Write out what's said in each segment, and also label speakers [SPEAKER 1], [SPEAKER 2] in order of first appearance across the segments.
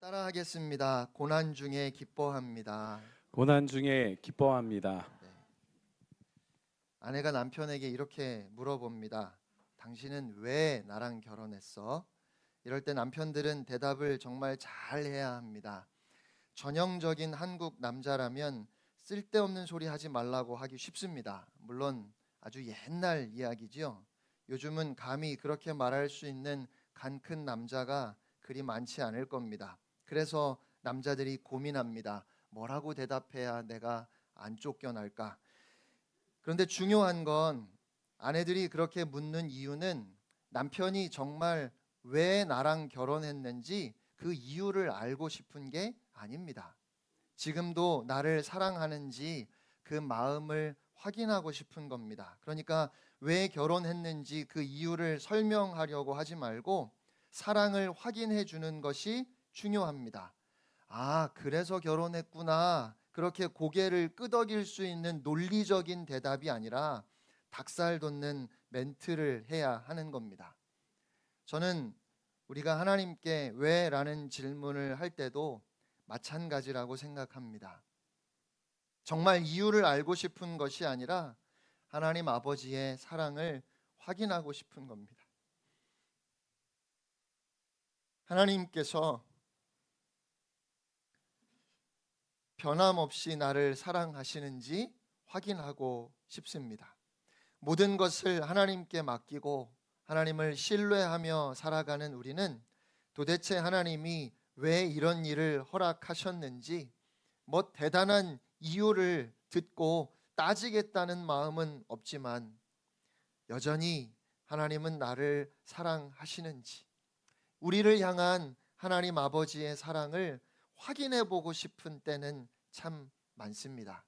[SPEAKER 1] 따라하겠습니다. 고난 중에 기뻐합니다.
[SPEAKER 2] 고난 중에 기뻐합니다.
[SPEAKER 1] 네. 아내가 남편에게 이렇게 물어봅니다. 당신은 왜 나랑 결혼했어? 이럴 때 남편들은 대답을 정말 잘 해야 합니다. 전형적인 한국 남자라면 쓸데없는 소리 하지 말라고 하기 쉽습니다. 물론 아주 옛날 이야기지요. 요즘은 감히 그렇게 말할 수 있는 간 큰 남자가 그리 많지 않을 겁니다. 그래서 남자들이 고민합니다. 뭐라고 대답해야 내가 안 쫓겨날까? 그런데 중요한 건 아내들이 그렇게 묻는 이유는 남편이 정말 왜 나랑 결혼했는지 그 이유를 알고 싶은 게 아닙니다. 지금도 나를 사랑하는지 그 마음을 확인하고 싶은 겁니다. 그러니까 왜 결혼했는지 그 이유를 설명하려고 하지 말고 사랑을 확인해 주는 것이 중요합니다. 아, 그래서 결혼했구나. 그렇게 고개를 끄덕일 수 있는 논리적인 대답이 아니라 닭살 돋는 멘트를 해야 하는 겁니다. 저는 우리가 하나님께 왜? 라는 질문을 할 때도 마찬가지라고 생각합니다. 정말 이유를 알고 싶은 것이 아니라 하나님 아버지의 사랑을 확인하고 싶은 겁니다. 하나님께서 변함없이 나를 사랑하시는지 확인하고 싶습니다. 모든 것을 하나님께 맡기고 하나님을 신뢰하며 살아가는 우리는 도대체 하나님이 왜 이런 일을 허락하셨는지 뭐 대단한 이유를 듣고 따지겠다는 마음은 없지만 여전히 하나님은 나를 사랑하시는지 우리를 향한 하나님 아버지의 사랑을 확인해 보고 싶은 때는 참 많습니다.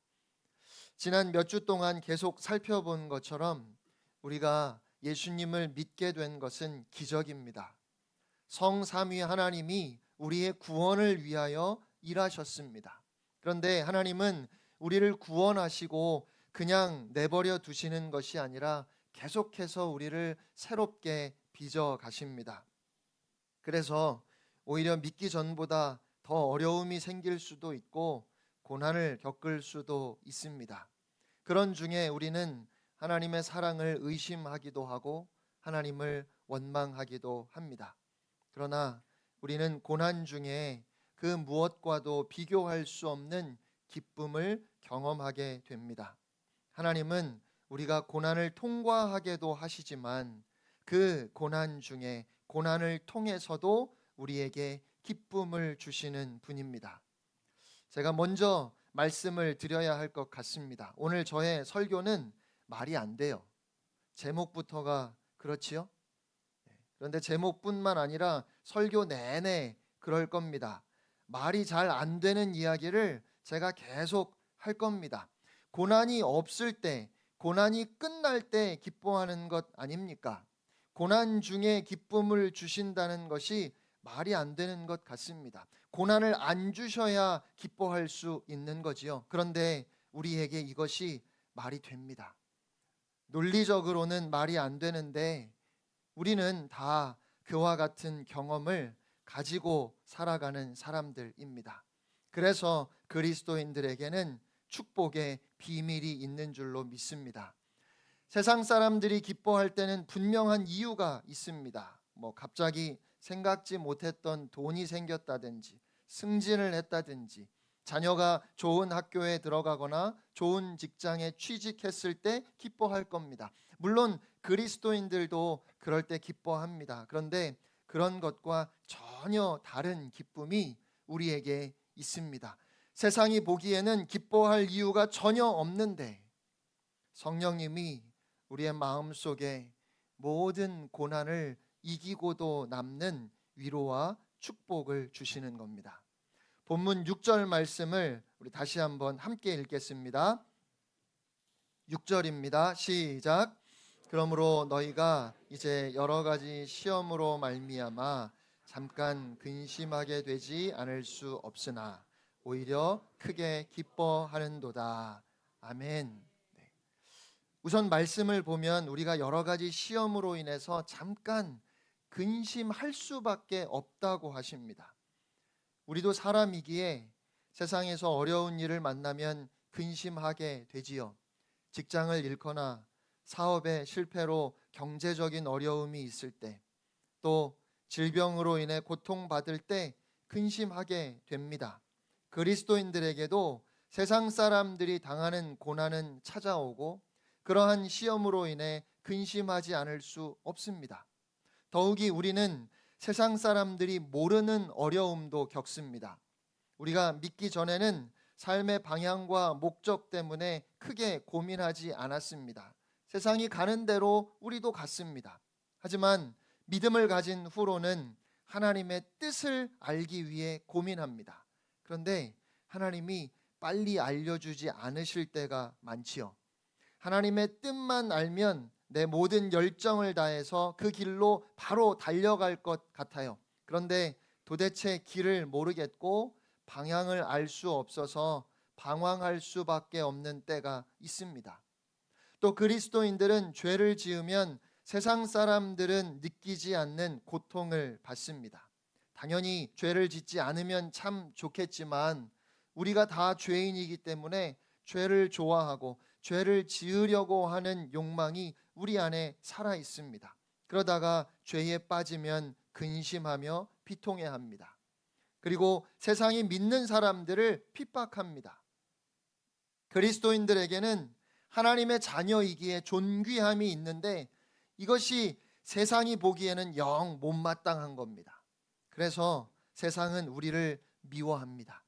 [SPEAKER 1] 지난 몇 주 동안 계속 살펴본 것처럼 우리가 예수님을 믿게 된 것은 기적입니다. 성삼위 하나님이 우리의 구원을 위하여 일하셨습니다. 그런데 하나님은 우리를 구원하시고 그냥 내버려 두시는 것이 아니라 계속해서 우리를 새롭게 빚어 가십니다. 그래서 오히려 믿기 전보다 더 어려움이 생길 수도 있고 고난을 겪을 수도 있습니다. 그런 중에 우리는 하나님의 사랑을 의심하기도 하고 하나님을 원망하기도 합니다. 그러나 우리는 고난 중에 그 무엇과도 비교할 수 없는 기쁨을 경험하게 됩니다. 하나님은 우리가 고난을 통과하게도 하시지만 그 고난 중에 고난을 통해서도 우리에게 기쁨을 주시는 분입니다. 제가 먼저 말씀을 드려야 할 것 같습니다. 오늘 저의 설교는 말이 안 돼요. 제목부터가 그렇지요? 그런데 제목뿐만 아니라 설교 내내 그럴 겁니다. 말이 잘 안 되는 이야기를 제가 계속 할 겁니다. 고난이 없을 때, 고난이 끝날 때 기뻐하는 것 아닙니까? 고난 중에 기쁨을 주신다는 것이 말이 안 되는 것 같습니다. 고난을 안 주셔야 기뻐할 수 있는 거지요. 그런데 우리에게 이것이 말이 됩니다. 논리적으로는 말이 안 되는데 우리는 다 그와 같은 경험을 가지고 살아가는 사람들입니다. 그래서 그리스도인들에게는 축복의 비밀이 있는 줄로 믿습니다. 세상 사람들이 기뻐할 때는 분명한 이유가 있습니다. 갑자기 생각지 못했던 돈이 생겼다든지 승진을 했다든지 자녀가 좋은 학교에 들어가거나 좋은 직장에 취직했을 때 기뻐할 겁니다. 물론 그리스도인들도 그럴 때 기뻐합니다. 그런데 그런 것과 전혀 다른 기쁨이 우리에게 있습니다. 세상이 보기에는 기뻐할 이유가 전혀 없는데 성령님이 우리의 마음속에 모든 고난을 이기고도 남는 위로와 축복을 주시는 겁니다. 본문 6절 말씀을 우리 다시 한번 함께 읽겠습니다. 6절입니다. 시작. 그러므로 너희가 이제 여러 가지 시험으로 말미암아 잠깐 근심하게 되지 않을 수 없으나 오히려 크게 기뻐하는도다. 아멘. 우선 말씀을 보면 우리가 여러 가지 시험으로 인해서 잠깐 근심할 수밖에 없다고 하십니다. 우리도 사람이기에 세상에서 어려운 일을 만나면 근심하게 되지요. 직장을 잃거나 사업의 실패로 경제적인 어려움이 있을 때, 또 질병으로 인해 고통받을 때 근심하게 됩니다. 그리스도인들에게도 세상 사람들이 당하는 고난은 찾아오고 그러한 시험으로 인해 근심하지 않을 수 없습니다. 더욱이 우리는 세상 사람들이 모르는 어려움도 겪습니다. 우리가 믿기 전에는 삶의 방향과 목적 때문에 크게 고민하지 않았습니다. 세상이 가는 대로 우리도 갔습니다. 하지만 믿음을 가진 후로는 하나님의 뜻을 알기 위해 고민합니다. 그런데 하나님이 빨리 알려주지 않으실 때가 많지요. 하나님의 뜻만 알면 내 모든 열정을 다해서 그 길로 바로 달려갈 것 같아요. 그런데 도대체 길을 모르겠고 방향을 알 수 없어서 방황할 수밖에 없는 때가 있습니다. 또 그리스도인들은 죄를 지으면 세상 사람들은 느끼지 않는 고통을 받습니다. 당연히 죄를 짓지 않으면 참 좋겠지만 우리가 다 죄인이기 때문에 죄를 좋아하고 죄를 지으려고 하는 욕망이 우리 안에 살아 있습니다. 그러다가 죄에 빠지면 근심하며 비통해합니다. 그리고 세상이 믿는 사람들을 핍박합니다. 그리스도인들에게는 하나님의 자녀이기에 존귀함이 있는데 이것이 세상이 보기에는 영 못마땅한 겁니다. 그래서 세상은 우리를 미워합니다.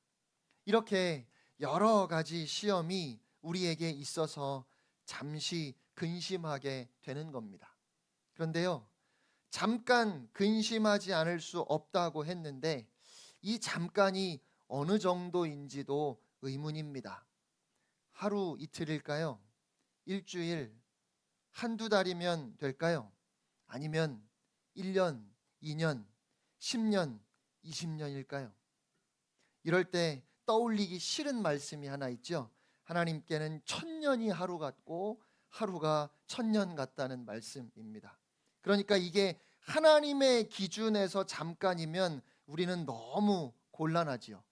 [SPEAKER 1] 이렇게 여러 가지 시험이 우리에게 있어서 잠시 근심하게 되는 겁니다. 그런데요, 잠깐 근심하지 않을 수 없다고 했는데 이 잠깐이 어느 정도인지도 의문입니다. 하루 이틀일까요? 일주일, 한두 달이면 될까요? 아니면 1년, 2년, 10년, 20년일까요? 이럴 때 떠올리기 싫은 말씀이 하나 있죠. 하나님께는 1000년이 하루 같고 하루가 1000년 같다는 말씀입니다. 그러니까 이게 하나님의 기준에서 잠깐이면 우리는 너무 곤란하지요.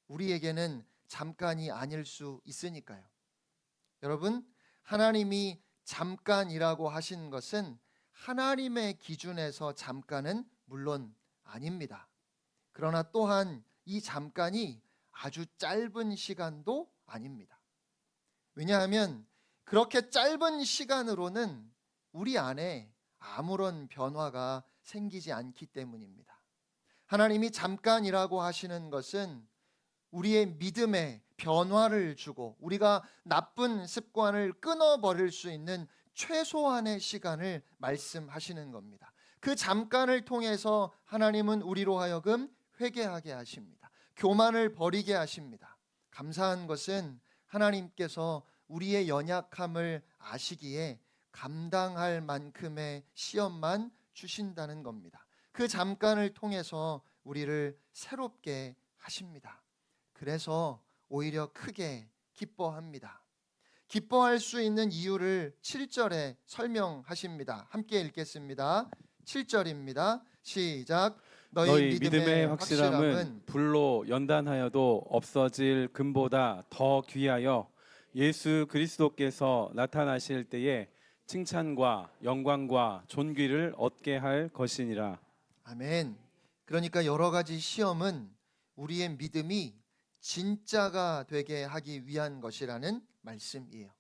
[SPEAKER 1] 우리에게는 잠깐이 아닐 수 있으니까요. 여러분, 하나님이 잠깐이라고 하신 것은 하나님의 기준에서 잠깐은 물론 아닙니다. 그러나 또한 이 잠깐이 아주 짧은 시간도 아닙니다. 왜냐하면 그렇게 짧은 시간으로는 우리 안에 아무런 변화가 생기지 않기 때문입니다. 하나님이 잠깐이라고 하시는 것은 우리의 믿음에 변화를 주고 우리가 나쁜 습관을 끊어버릴 수 있는 최소한의 시간을 말씀하시는 겁니다. 그 잠깐을 통해서 하나님은 우리로 하여금 회개하게 하십니다. 교만을 버리게 하십니다. 감사한 것은 하나님께서 우리의 연약함을 아시기에 감당할 만큼의 시험만 주신다는 겁니다. 그 잠깐을 통해서 우리를 새롭게 하십니다. 그래서 오히려 크게 기뻐합니다. 기뻐할 수 있는 이유를 7절에 설명하십니다. 함께 읽겠습니다. 7절입니다. 시작.
[SPEAKER 2] 너희 믿음의 확실함은 불로 연단하여도 없어질 금보다 더 귀하여 예수 그리스도께서 나타나실 때에 칭찬과 영광과 존귀를 얻게 할 것이니라.
[SPEAKER 1] 아멘. 그러니까 여러 가지 시험은 우리의 믿음이 진짜가 되게 하기 위한 것이라는 말씀이에요.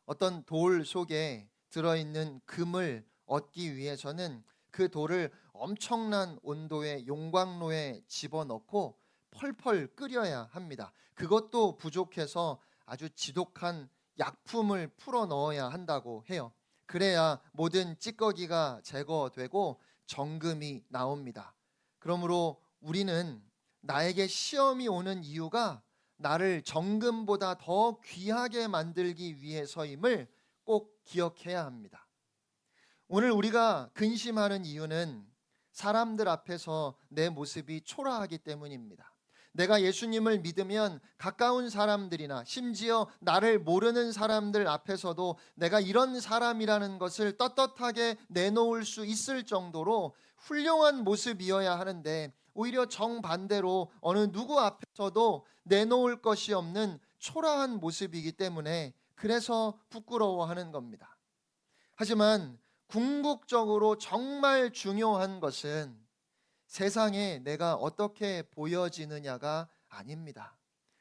[SPEAKER 1] 어떤 돌 속에 들어있는 금을 얻기 위해서는 그 돌을 엄청난 온도의 용광로에 집어넣고 펄펄 끓여야 합니다. 그것도 부족해서 아주 지독한 약품을 풀어 넣어야 한다고 해요. 그래야 모든 찌꺼기가 제거되고 정금이 나옵니다. 그러므로 우리는 나에게 시험이 오는 이유가 나를 정금보다 더 귀하게 만들기 위해서임을 꼭 기억해야 합니다. 오늘 우리가 근심하는 이유는 사람들 앞에서 내 모습이 초라하기 때문입니다. 내가 예수님을 믿으면 가까운 사람들이나 심지어 나를 모르는 사람들 앞에서도 내가 이런 사람이라는 것을 떳떳하게 내놓을 수 있을 정도로 훌륭한 모습이어야 하는데 오히려 정반대로 어느 누구 앞에서도 내놓을 것이 없는 초라한 모습이기 때문에 그래서 부끄러워하는 겁니다. 하지만 궁극적으로 정말 중요한 것은 세상에 내가 어떻게 보여지느냐가 아닙니다.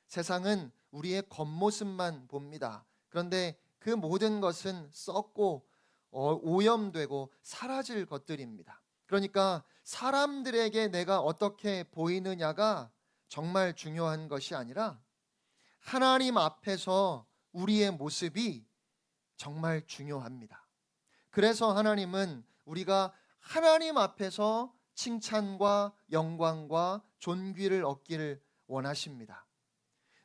[SPEAKER 1] 세상은 우리의 겉모습만 봅니다. 그런데 그 모든 것은 썩고 오염되고 사라질 것들입니다. 그러니까 사람들에게 내가 어떻게 보이느냐가 정말 중요한 것이 아니라 하나님 앞에서 우리의 모습이 정말 중요합니다. 그래서 하나님은 우리가 하나님 앞에서 칭찬과 영광과 존귀를 얻기를 원하십니다.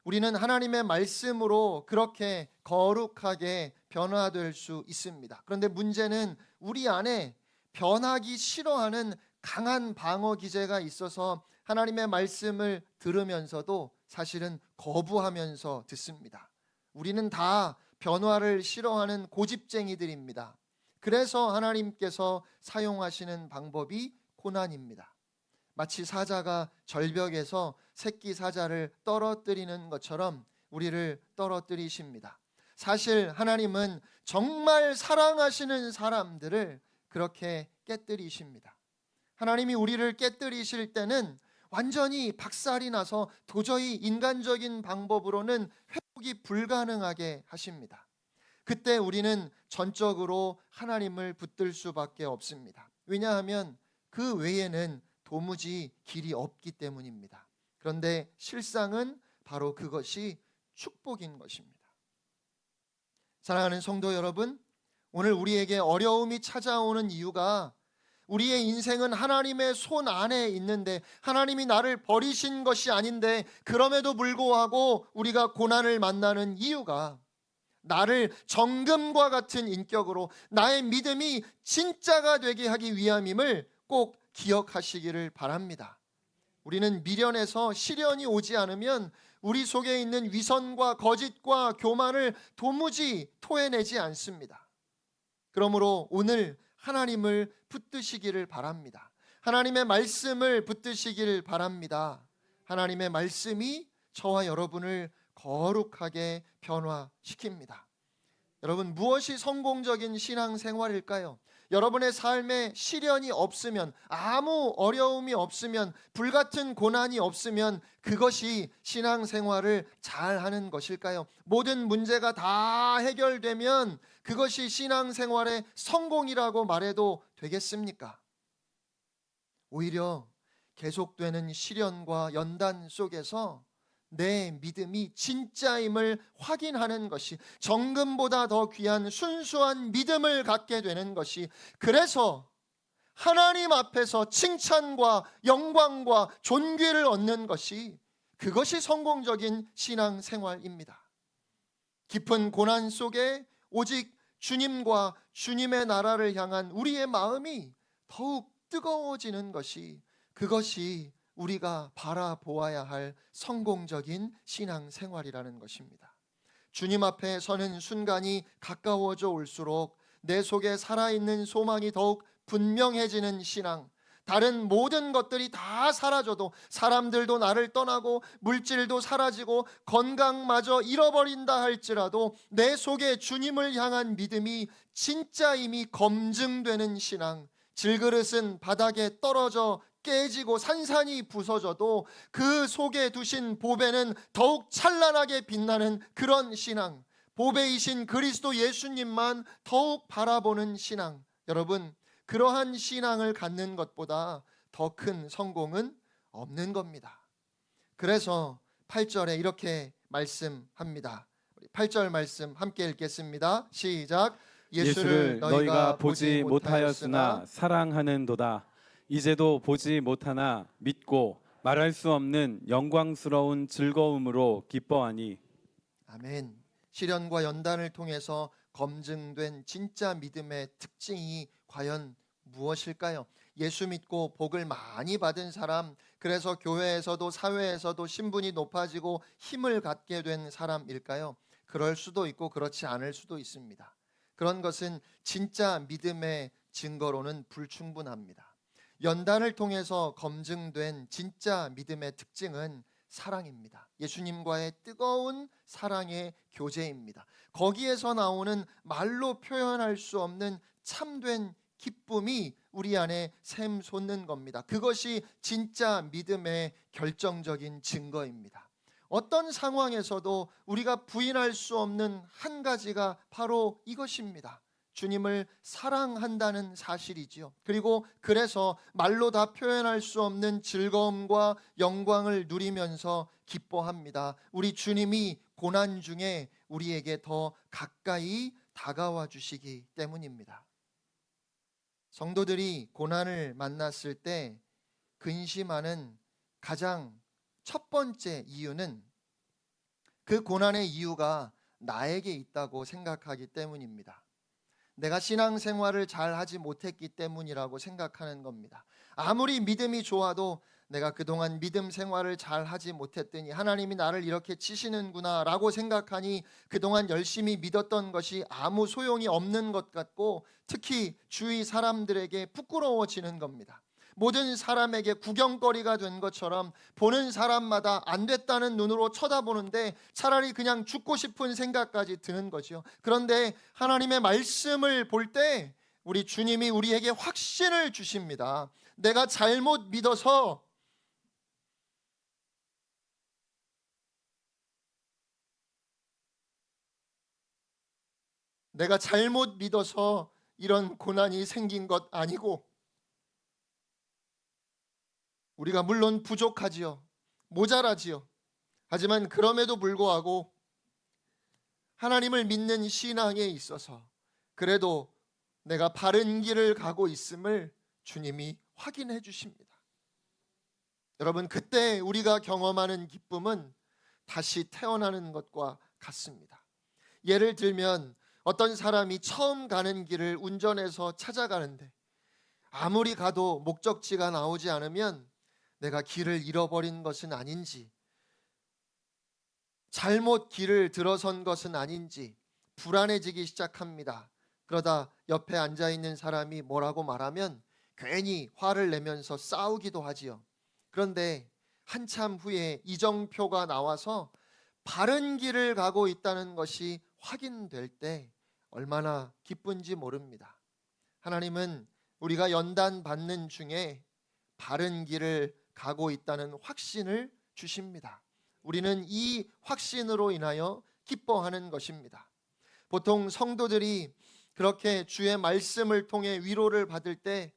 [SPEAKER 1] 우리는 하나님의 말씀으로 그렇게 거룩하게 변화될 수 있습니다. 그런데 문제는 우리 안에 변하기 싫어하는 강한 방어 기제가 있어서 하나님의 말씀을 들으면서도 사실은 거부하면서 듣습니다. 우리는 다 변화를 싫어하는 고집쟁이들입니다. 그래서 하나님께서 사용하시는 방법이 고난입니다. 마치 사자가 절벽에서 새끼 사자를 떨어뜨리는 것처럼 우리를 떨어뜨리십니다. 사실 하나님은 정말 사랑하시는 사람들을 그렇게 깨뜨리십니다. 하나님이 우리를 깨뜨리실 때는 완전히 박살이 나서 도저히 인간적인 방법으로는 회복이 불가능하게 하십니다. 그때 우리는 전적으로 하나님을 붙들 수밖에 없습니다. 왜냐하면 그 외에는 도무지 길이 없기 때문입니다. 그런데 실상은 바로 그것이 축복인 것입니다. 사랑하는 성도 여러분, 오늘 우리에게 어려움이 찾아오는 이유가 우리의 인생은 하나님의 손 안에 있는데 하나님이 나를 버리신 것이 아닌데 그럼에도 불구하고 우리가 고난을 만나는 이유가 나를 정금과 같은 인격으로 나의 믿음이 진짜가 되게 하기 위함임을 꼭 기억하시기를 바랍니다. 우리는 미련에서 시련이 오지 않으면 우리 속에 있는 위선과 거짓과 교만을 도무지 토해내지 않습니다. 그러므로 오늘 하나님을 붙드시기를 바랍니다. 하나님의 말씀을 붙드시기를 바랍니다. 하나님의 말씀이 저와 여러분을 거룩하게 변화시킵니다. 여러분, 무엇이 성공적인 신앙생활일까요? 여러분의 삶에 시련이 없으면, 아무 어려움이 없으면, 불같은 고난이 없으면 그것이 신앙생활을 잘하는 것일까요? 모든 문제가 다 해결되면 그것이 신앙생활의 성공이라고 말해도 되겠습니까? 오히려 계속되는 시련과 연단 속에서 내 믿음이 진짜임을 확인하는 것이, 정금보다 더 귀한 순수한 믿음을 갖게 되는 것이, 그래서 하나님 앞에서 칭찬과 영광과 존귀를 얻는 것이, 그것이 성공적인 신앙생활입니다. 깊은 고난 속에 오직 주님과 주님의 나라를 향한 우리의 마음이 더욱 뜨거워지는 것이, 그것이 우리가 바라보아야 할 성공적인 신앙생활이라는 것입니다. 주님 앞에 서는 순간이 가까워져 올수록 내 속에 살아있는 소망이 더욱 분명해지는 신앙, 다른 모든 것들이 다 사라져도, 사람들도 나를 떠나고 물질도 사라지고 건강마저 잃어버린다 할지라도 내 속에 주님을 향한 믿음이 진짜임이 검증되는 신앙, 질그릇은 바닥에 떨어져 깨지고 산산이 부서져도 그 속에 두신 보배는 더욱 찬란하게 빛나는 그런 신앙, 보배이신 그리스도 예수님만 더욱 바라보는 신앙, 여러분, 그러한 신앙을 갖는 것보다 더 큰 성공은 없는 겁니다. 그래서 8절에 이렇게 말씀합니다. 8절 말씀 함께 읽겠습니다. 시작.
[SPEAKER 2] 예수를 너희가 보지 못하였으나 사랑하는도다. 이제도 보지 못하나 믿고 말할 수 없는 영광스러운 즐거움으로 기뻐하니.
[SPEAKER 1] 아멘. 시련과 연단을 통해서 검증된 진짜 믿음의 특징이 과연 무엇일까요? 예수 믿고 복을 많이 받은 사람, 그래서 교회에서도 사회에서도 신분이 높아지고 힘을 갖게 된 사람일까요? 그럴 수도 있고 그렇지 않을 수도 있습니다. 그런 것은 진짜 믿음의 증거로는 불충분합니다. 연단을 통해서 검증된 진짜 믿음의 특징은 사랑입니다. 예수님과의 뜨거운 사랑의 교제입니다. 거기에서 나오는 말로 표현할 수 없는 참된 기쁨이 우리 안에 샘솟는 겁니다. 그것이 진짜 믿음의 결정적인 증거입니다. 어떤 상황에서도 우리가 부인할 수 없는 한 가지가 바로 이것입니다. 주님을 사랑한다는 사실이지요. 그리고 그래서 말로 다 표현할 수 없는 즐거움과 영광을 누리면서 기뻐합니다. 우리 주님이 고난 중에 우리에게 더 가까이 다가와 주시기 때문입니다. 성도들이 고난을 만났을 때 근심하는 가장 첫 번째 이유는 그 고난의 이유가 나에게 있다고 생각하기 때문입니다. 내가 신앙생활을 잘 하지 못했기 때문이라고 생각하는 겁니다. 아무리 믿음이 좋아도 내가 그동안 믿음 생활을 잘 하지 못했더니 하나님이 나를 이렇게 치시는구나 라고 생각하니 그동안 열심히 믿었던 것이 아무 소용이 없는 것 같고 특히 주위 사람들에게 부끄러워지는 겁니다. 모든 사람에게 구경거리가 된 것처럼 보는 사람마다 안 됐다는 눈으로 쳐다보는데 차라리 그냥 죽고 싶은 생각까지 드는 거죠. 그런데 하나님의 말씀을 볼 때 우리 주님이 우리에게 확신을 주십니다. 내가 잘못 믿어서 이런 고난이 생긴 것 아니고 우리가 물론 부족하지요. 모자라지요. 하지만 그럼에도 불구하고 하나님을 믿는 신앙에 있어서 그래도 내가 바른 길을 가고 있음을 주님이 확인해 주십니다. 여러분, 그때 우리가 경험하는 기쁨은 다시 태어나는 것과 같습니다. 예를 들면 어떤 사람이 처음 가는 길을 운전해서 찾아가는데 아무리 가도 목적지가 나오지 않으면 내가 길을 잃어버린 것은 아닌지, 잘못 길을 들어선 것은 아닌지 불안해지기 시작합니다. 그러다 옆에 앉아있는 사람이 뭐라고 말하면 괜히 화를 내면서 싸우기도 하지요. 그런데 한참 후에 이정표가 나와서 바른 길을 가고 있다는 것이 확인될 때 얼마나 기쁜지 모릅니다. 하나님은 우리가 연단 받는 중에 바른 길을 가고 있다는 확신을 주십니다. 우리는 이 확신으로 인하여 기뻐하는 것입니다. 보통 성도들이 그렇게 주의 말씀을 통해 위로를 받을 때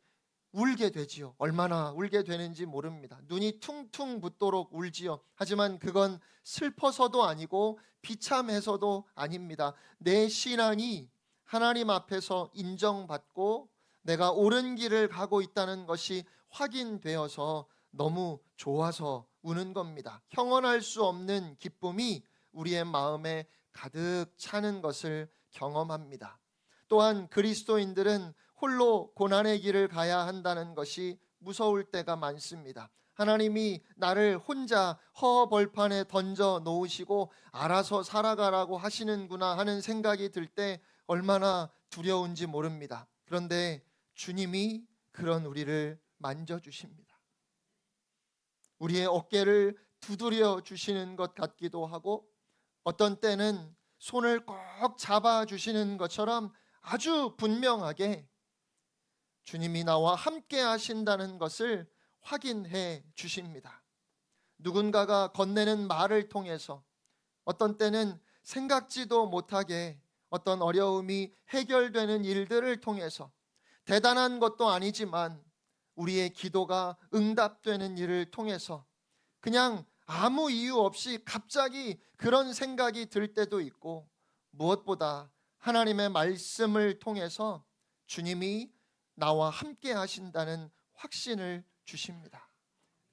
[SPEAKER 1] 울게 되지요. 얼마나 울게 되는지 모릅니다. 눈이 퉁퉁 붓도록 울지요. 하지만 그건 슬퍼서도 아니고 비참해서도 아닙니다. 내 신앙이 하나님 앞에서 인정받고 내가 옳은 길을 가고 있다는 것이 확인되어서 너무 좋아서 우는 겁니다. 형언할 수 없는 기쁨이 우리의 마음에 가득 차는 것을 경험합니다. 또한 그리스도인들은 홀로 고난의 길을 가야 한다는 것이 무서울 때가 많습니다. 하나님이 나를 혼자 허벌판에 던져 놓으시고 알아서 살아가라고 하시는구나 하는 생각이 들 때 얼마나 두려운지 모릅니다. 그런데 주님이 그런 우리를 만져주십니다. 우리의 어깨를 두드려 주시는 것 같기도 하고 어떤 때는 손을 꼭 잡아주시는 것처럼 아주 분명하게 주님이 나와 함께 하신다는 것을 확인해 주십니다. 누군가가 건네는 말을 통해서 어떤 때는 생각지도 못하게 어떤 어려움이 해결되는 일들을 통해서 대단한 것도 아니지만 우리의 기도가 응답되는 일을 통해서 그냥 아무 이유 없이 갑자기 그런 생각이 들 때도 있고 무엇보다 하나님의 말씀을 통해서 주님이 나와 함께 하신다는 확신을 주십니다.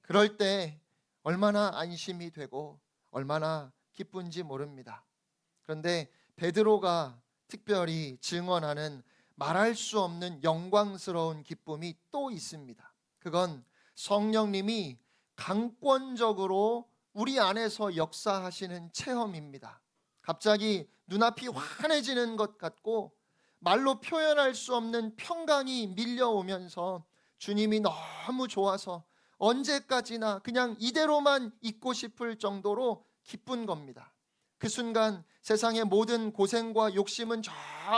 [SPEAKER 1] 그럴 때 얼마나 안심이 되고 얼마나 기쁜지 모릅니다. 그런데 베드로가 특별히 증언하는 말할 수 없는 영광스러운 기쁨이 또 있습니다. 그건 성령님이 강권적으로 우리 안에서 역사하시는 체험입니다. 갑자기 눈앞이 환해지는 것 같고 말로 표현할 수 없는 평강이 밀려오면서 주님이 너무 좋아서 언제까지나 그냥 이대로만 있고 싶을 정도로 기쁜 겁니다. 그 순간 세상의 모든 고생과 욕심은 저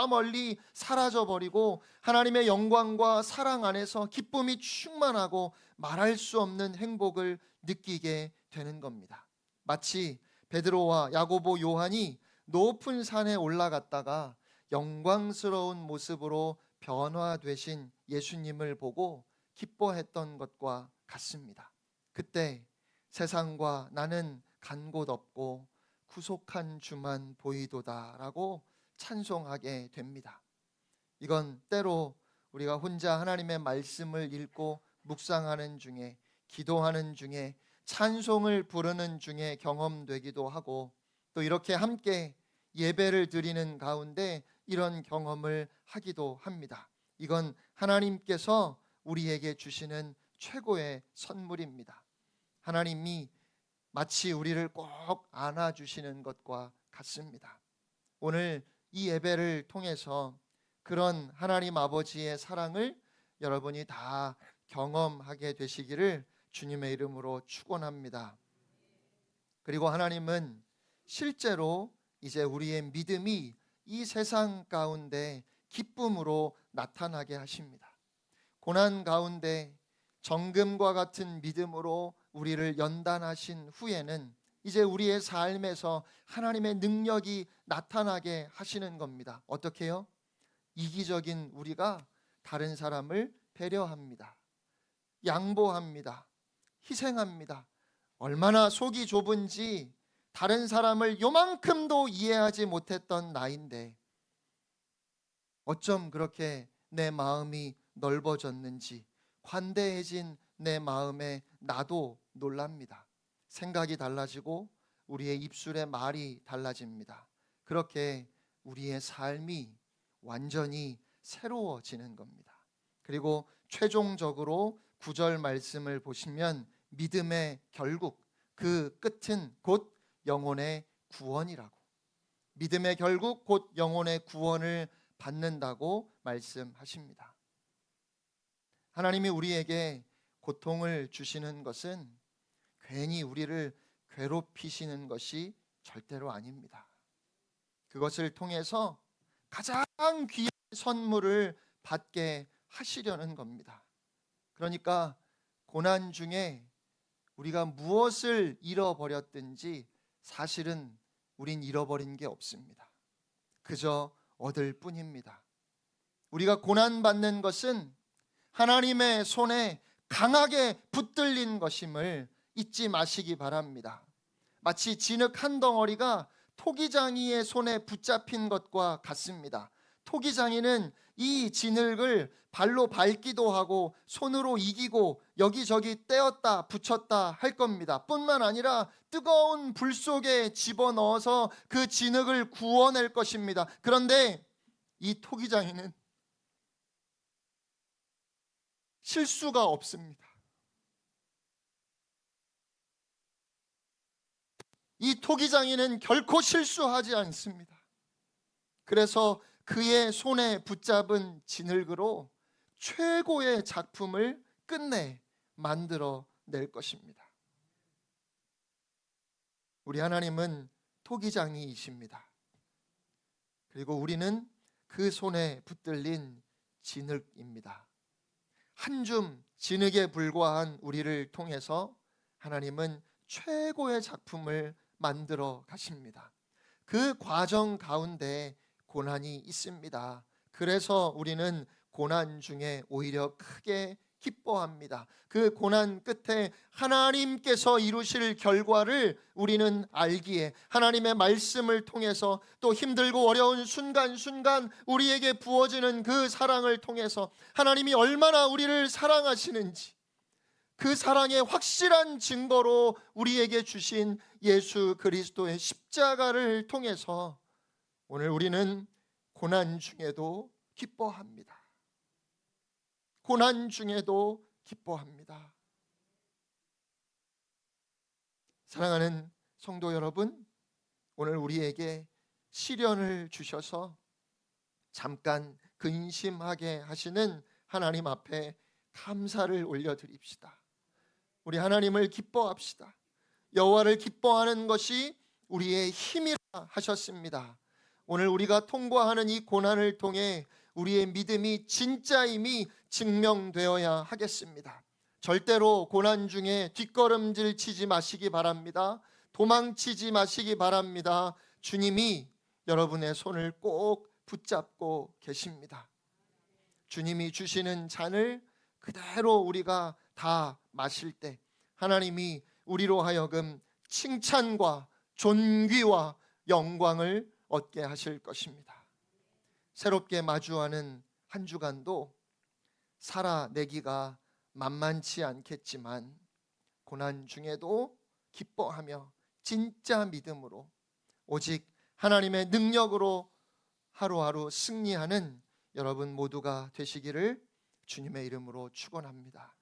[SPEAKER 1] 멀리 사라져 버리고 하나님의 영광과 사랑 안에서 기쁨이 충만하고 말할 수 없는 행복을 느끼게 되는 겁니다. 마치 베드로와 야고보, 요한이 높은 산에 올라갔다가 영광스러운 모습으로 변화되신 예수님을 보고 기뻐했던 것과 같습니다. 그때 세상과 나는 간 곳 없고 구속한 주만 보이도다라고 찬송하게 됩니다. 이건 때로 우리가 혼자 하나님의 말씀을 읽고 묵상하는 중에, 기도하는 중에, 찬송을 부르는 중에 경험되기도 하고, 또 이렇게 함께 예배를 드리는 가운데 이런 경험을 하기도 합니다. 이건 하나님께서 우리에게 주시는 최고의 선물입니다. 하나님이 마치 우리를 꼭 안아주시는 것과 같습니다. 오늘 이 예배를 통해서 그런 하나님 아버지의 사랑을 여러분이 다 경험하게 되시기를 주님의 이름으로 축원합니다. 그리고 하나님은 실제로 이제 우리의 믿음이 이 세상 가운데 기쁨으로 나타나게 하십니다. 고난 가운데 정금과 같은 믿음으로 우리를 연단하신 후에는 이제 우리의 삶에서 하나님의 능력이 나타나게 하시는 겁니다. 어떻게요? 이기적인 우리가 다른 사람을 배려합니다. 양보합니다. 희생합니다. 얼마나 속이 좁은지 다른 사람을 요만큼도 이해하지 못했던 나인데 어쩜 그렇게 내 마음이 넓어졌는지 관대해진 내 마음에 나도 놀랍니다. 생각이 달라지고 우리의 입술의 말이 달라집니다. 그렇게 우리의 삶이 완전히 새로워지는 겁니다. 그리고 최종적으로 9절 말씀을 보시면 믿음의 결국, 그 끝은 곧 영혼의 구원이라고, 믿음의 결국 곧 영혼의 구원을 받는다고 말씀하십니다. 하나님이 우리에게 고통을 주시는 것은 괜히 우리를 괴롭히시는 것이 절대로 아닙니다. 그것을 통해서 가장 귀한 선물을 받게 하시려는 겁니다. 그러니까 고난 중에 우리가 무엇을 잃어버렸든지 사실은 우린 잃어버린 게 없습니다. 그저 얻을 뿐입니다. 우리가 고난받는 것은 하나님의 손에 강하게 붙들린 것임을 잊지 마시기 바랍니다. 마치 진흙 한 덩어리가 토기장이의 손에 붙잡힌 것과 같습니다. 토기장이는 이 진흙을 발로 밟기도 하고 손으로 이기고 여기저기 떼었다 붙였다 할 겁니다. 뿐만 아니라 뜨거운 불 속에 집어넣어서 그 진흙을 구워낼 것입니다. 그런데 이 토기장이는 실수가 없습니다. 이 토기장이는 결코 실수하지 않습니다. 그래서 그의 손에 붙잡은 진흙으로 최고의 작품을 끝내 만들어 낼 것입니다. 우리 하나님은 토기장이이십니다. 그리고 우리는 그 손에 붙들린 진흙입니다. 한 줌 진흙에 불과한 우리를 통해서 하나님은 최고의 작품을 만들어 가십니다. 그 과정 가운데 고난이 있습니다. 그래서 우리는 고난 중에 오히려 크게 기뻐합니다. 그 고난 끝에 하나님께서 이루실 결과를 우리는 알기에 하나님의 말씀을 통해서 또 힘들고 어려운 순간순간 우리에게 부어지는 그 사랑을 통해서 하나님이 얼마나 우리를 사랑하시는지 그 사랑의 확실한 증거로 우리에게 주신 예수 그리스도의 십자가를 통해서 오늘 우리는 고난 중에도 기뻐합니다. 고난 중에도 기뻐합니다. 사랑하는 성도 여러분, 오늘 우리에게 시련을 주셔서 잠깐 근심하게 하시는 하나님 앞에 감사를 올려드립시다. 우리 하나님을 기뻐합시다. 여호와를 기뻐하는 것이 우리의 힘이라 하셨습니다. 오늘 우리가 통과하는 이 고난을 통해 우리의 믿음이 진짜임이 증명되어야 하겠습니다. 절대로 고난 중에 뒷걸음질 치지 마시기 바랍니다. 도망치지 마시기 바랍니다. 주님이 여러분의 손을 꼭 붙잡고 계십니다. 주님이 주시는 잔을 그대로 우리가 다 마실 때 하나님이 우리로 하여금 칭찬과 존귀와 영광을 얻게 하실 것입니다. 새롭게 마주하는 한 주간도 살아내기가 만만치 않겠지만 고난 중에도 기뻐하며 진짜 믿음으로 오직 하나님의 능력으로 하루하루 승리하는 여러분 모두가 되시기를 주님의 이름으로 축원합니다.